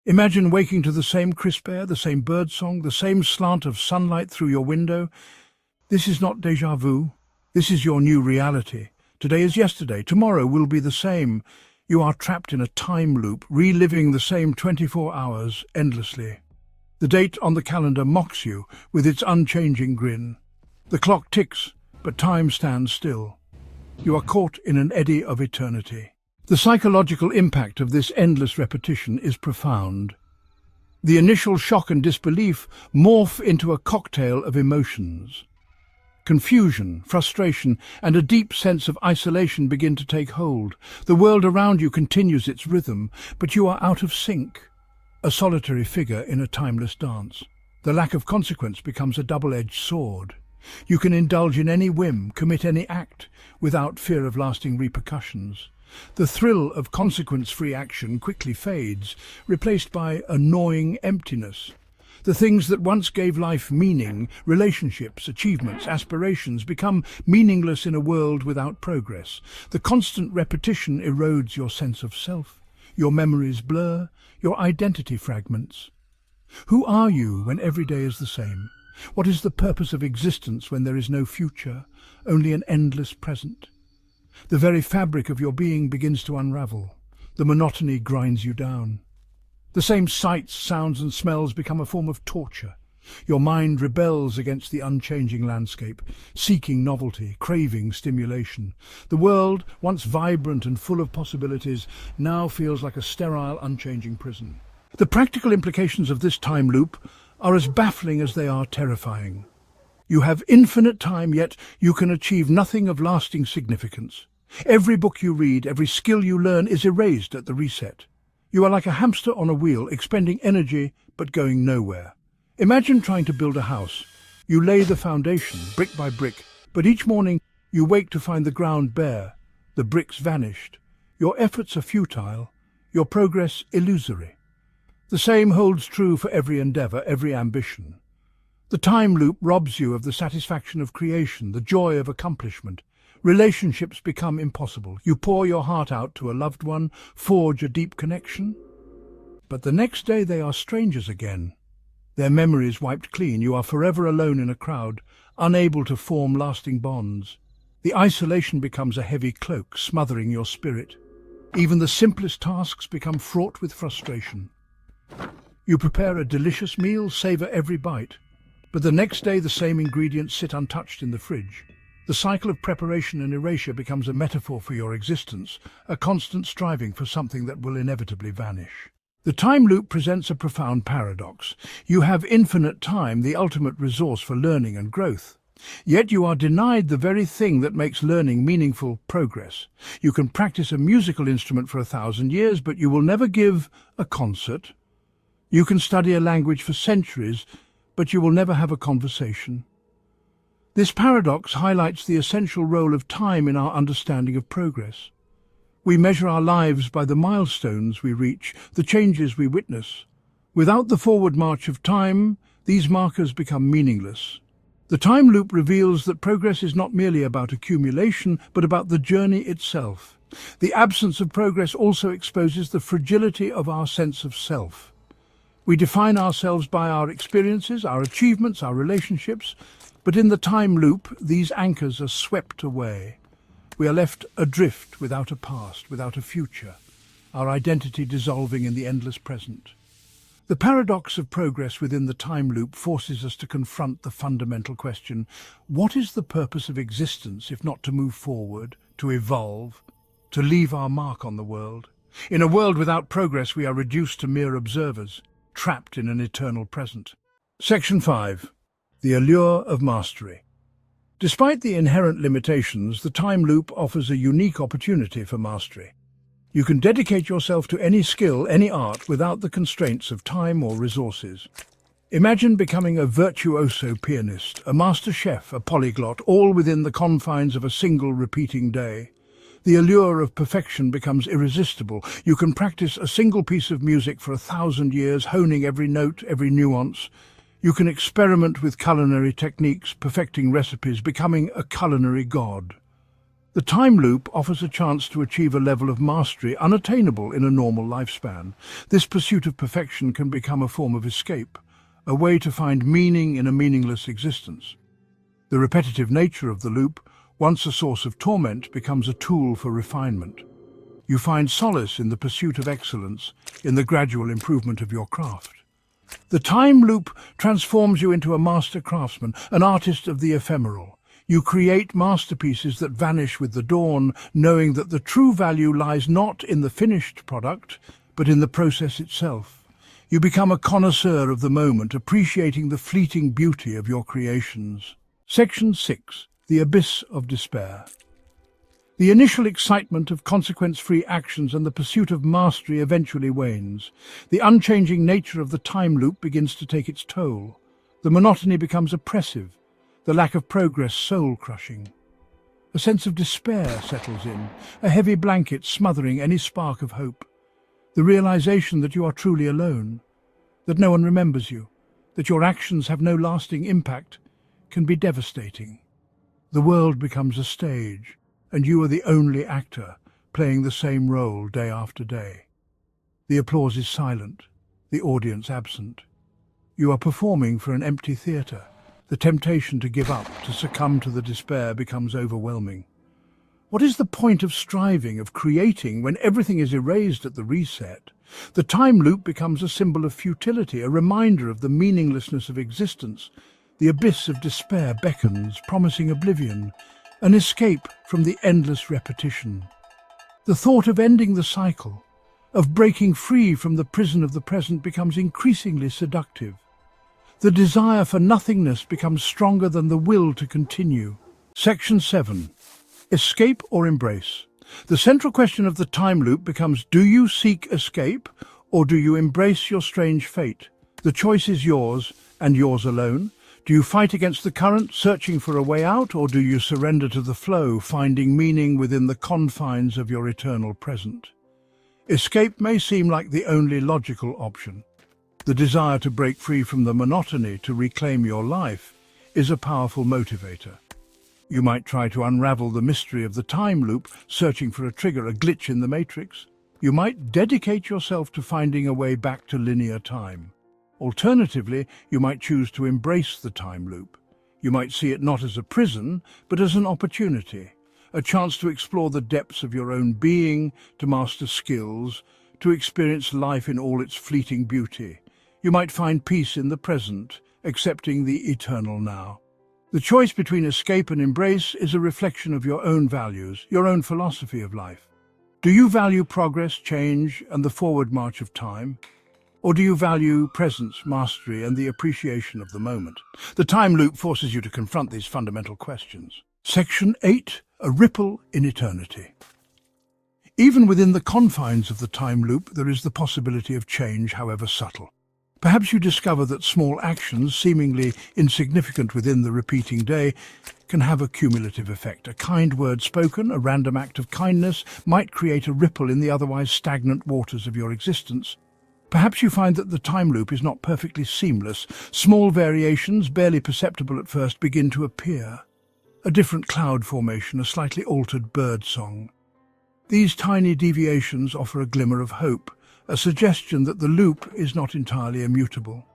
Imagine waking to the same crisp air, the same birdsong, the same slant of sunlight through your window. This is not déjà vu. This is your new reality. Today is yesterday. Tomorrow will be the same. You are trapped in a time loop, reliving the same 24 hours endlessly. The date on the calendar mocks you with its unchanging grin. The clock ticks, but time stands still. You are caught in an eddy of eternity. The psychological impact of this endless repetition is profound. The initial shock and disbelief morph into a cocktail of emotions. Confusion, frustration, and a deep sense of isolation begin to take hold. The world around you continues its rhythm, but you are out of sync, a solitary figure in a timeless dance. The lack of consequence becomes a double-edged sword. You can indulge in any whim, commit any act, without fear of lasting repercussions. The thrill of consequence-free action quickly fades, replaced by a gnawing emptiness. The things that once gave life meaning, relationships, achievements, aspirations, become meaningless in a world without progress. The constant repetition erodes your sense of self. Your memories blur, your identity fragments. Who are you when every day is the same? What is the purpose of existence when there is no future, only an endless present? The very fabric of your being begins to unravel. The monotony grinds you down. The same sights, sounds and smells become a form of torture. Your mind rebels against the unchanging landscape, seeking novelty, craving stimulation. The world, once vibrant and full of possibilities, now feels like a sterile, unchanging prison. The practical implications of this time loop are as baffling as they are terrifying. You have infinite time, yet you can achieve nothing of lasting significance. Every book you read, every skill you learn is erased at the reset. You are like a hamster on a wheel, expending energy but going nowhere. Imagine trying to build a house. You lay the foundation, brick by brick, but each morning you wake to find the ground bare, the bricks vanished. Your efforts are futile, your progress illusory. The same holds true for every endeavor, every ambition. The time loop robs you of the satisfaction of creation, the joy of accomplishment. Relationships become impossible. You pour your heart out to a loved one, forge a deep connection, but the next day they are strangers again. Their memories wiped clean, you are forever alone in a crowd, unable to form lasting bonds. The isolation becomes a heavy cloak, smothering your spirit. Even the simplest tasks become fraught with frustration. You prepare a delicious meal, savor every bite, but the next day the same ingredients sit untouched in the fridge. The cycle of preparation and erasure becomes a metaphor for your existence, a constant striving for something that will inevitably vanish. The time loop presents a profound paradox. You have infinite time, the ultimate resource for learning and growth. Yet you are denied the very thing that makes learning meaningful: progress. You can practice a musical instrument for 1,000 years, but you will never give a concert. You can study a language for centuries, but you will never have a conversation. This paradox highlights the essential role of time in our understanding of progress. We measure our lives by the milestones we reach, the changes we witness. Without the forward march of time, these markers become meaningless. The time loop reveals that progress is not merely about accumulation, but about the journey itself. The absence of progress also exposes the fragility of our sense of self. We define ourselves by our experiences, our achievements, our relationships, but in the time loop, these anchors are swept away. We are left adrift without a past, without a future, our identity dissolving in the endless present. The paradox of progress within the time loop forces us to confront the fundamental question: what is the purpose of existence if not to move forward, to evolve, to leave our mark on the world? In a world without progress, we are reduced to mere observers, trapped in an eternal present. Section 5. The allure of mastery. Despite the inherent limitations, the time loop offers a unique opportunity for mastery. You can dedicate yourself to any skill, any art, without the constraints of time or resources. Imagine becoming a virtuoso pianist, a master chef, a polyglot, all within the confines of a single repeating day. The allure of perfection becomes irresistible. You can practice a single piece of music for 1,000 years, honing every note, every nuance. You can experiment with culinary techniques, perfecting recipes, becoming a culinary god. The time loop offers a chance to achieve a level of mastery unattainable in a normal lifespan. This pursuit of perfection can become a form of escape, a way to find meaning in a meaningless existence. The repetitive nature of the loop, once a source of torment, becomes a tool for refinement. You find solace in the pursuit of excellence, in the gradual improvement of your craft. The time loop transforms you into a master craftsman, an artist of the ephemeral. You create masterpieces that vanish with the dawn, knowing that the true value lies not in the finished product, but in the process itself. You become a connoisseur of the moment, appreciating the fleeting beauty of your creations. Section 6. The Abyss of Despair. The initial excitement of consequence-free actions and the pursuit of mastery eventually wanes. The unchanging nature of the time loop begins to take its toll. The monotony becomes oppressive, the lack of progress soul-crushing. A sense of despair settles in, a heavy blanket smothering any spark of hope. The realization that you are truly alone, that no one remembers you, that your actions have no lasting impact, can be devastating. The world becomes a stage, and you are the only actor, playing the same role day after day. The applause is silent, the audience absent. You are performing for an empty theatre. The temptation to give up, to succumb to the despair, becomes overwhelming. What is the point of striving, of creating, when everything is erased at the reset? The time loop becomes a symbol of futility, a reminder of the meaninglessness of existence. The abyss of despair beckons, promising oblivion, an escape from the endless repetition. The thought of ending the cycle, of breaking free from the prison of the present, becomes increasingly seductive. The desire for nothingness becomes stronger than the will to continue. Section 7. Escape or embrace. The central question of the time loop becomes, do you seek escape or do you embrace your strange fate? The choice is yours and yours alone. Do you fight against the current, searching for a way out, or do you surrender to the flow, finding meaning within the confines of your eternal present? Escape may seem like the only logical option. The desire to break free from the monotony, to reclaim your life, is a powerful motivator. You might try to unravel the mystery of the time loop, searching for a trigger, a glitch in the matrix. You might dedicate yourself to finding a way back to linear time. Alternatively, you might choose to embrace the time loop. You might see it not as a prison, but as an opportunity, a chance to explore the depths of your own being, to master skills, to experience life in all its fleeting beauty. You might find peace in the present, accepting the eternal now. The choice between escape and embrace is a reflection of your own values, your own philosophy of life. Do you value progress, change, and the forward march of time? Or do you value presence, mastery, and the appreciation of the moment? The time loop forces you to confront these fundamental questions. Section 8. A ripple in eternity. Even within the confines of the time loop, there is the possibility of change, however subtle. Perhaps you discover that small actions, seemingly insignificant within the repeating day, can have a cumulative effect. A kind word spoken, a random act of kindness, might create a ripple in the otherwise stagnant waters of your existence. Perhaps you find that the time loop is not perfectly seamless. Small variations, barely perceptible at first, begin to appear. A different cloud formation, a slightly altered bird song. These tiny deviations offer a glimmer of hope, a suggestion that the loop is not entirely immutable.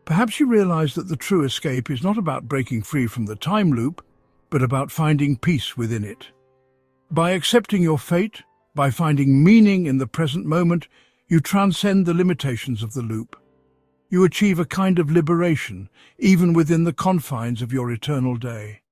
Perhaps you realize that the true escape is not about breaking free from the time loop, but about finding peace within it. By accepting your fate, by finding meaning in the present moment, you transcend the limitations of the loop. You achieve a kind of liberation, even within the confines of your eternal day.